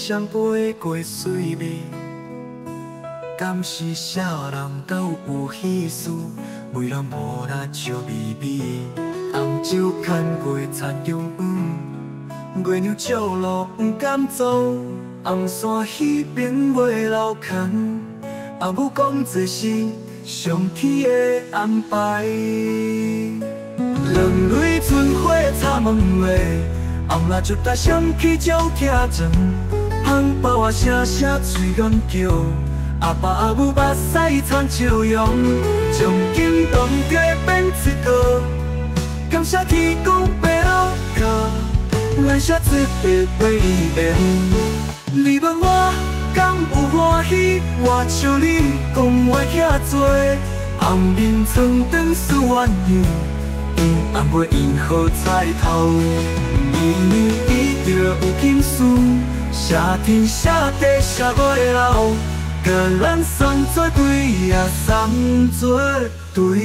双飞过水味，敢是少人都有喜事，为人无力笑眯眯。红酒牵过田中央，月亮照路不敢走，红山迄边袂流牵。阿母讲这是上天的安排。两蕊春花插门楣，红蜡烛台闪起鸟听钟，香包啊声声嘴软叫，阿爸阿母目屎参笑容，从今当家变一个，感谢天公伯老教，来写一个美言。你问我敢有欢喜，我像你讲话遐多，红面床灯思鸳鸯。暗袂因好彩头，年年伊着有金事，谢天谢地谢袂老，甲咱送作对呀送作对。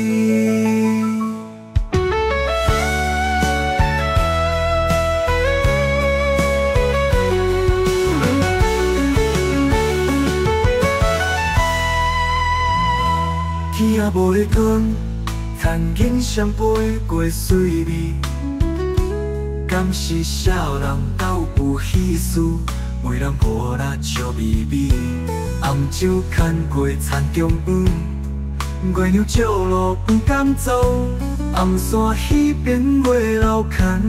天也无咧光。牵紧双飞过水味，敢是少人斗有喜事，为人无力笑眯眯。红酒牵过田中央，月亮照路不敢走，红山迄边袂流牵。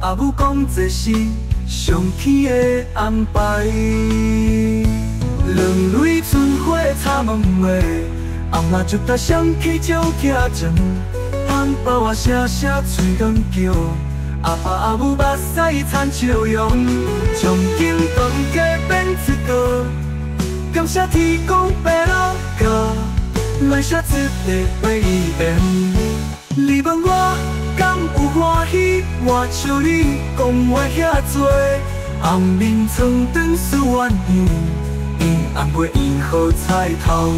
阿母讲这是上天的安排，两蕊春花插门楣。红蜡烛台闪起鸟听钟，香包啊声声嘴软叫，阿爸阿母目屎参笑容，从今当家变一个，感谢天公伯老教，来写一个美言。你问我敢有欢喜，我像你讲话遐多，红面床灯思鸳鸯，暗袂因好彩头。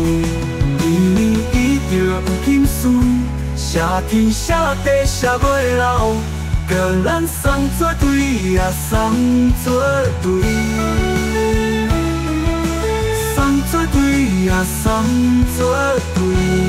年年伊着有金事，谢天谢地谢袂老，甲咱送作对呀送作对，送作对呀送作对。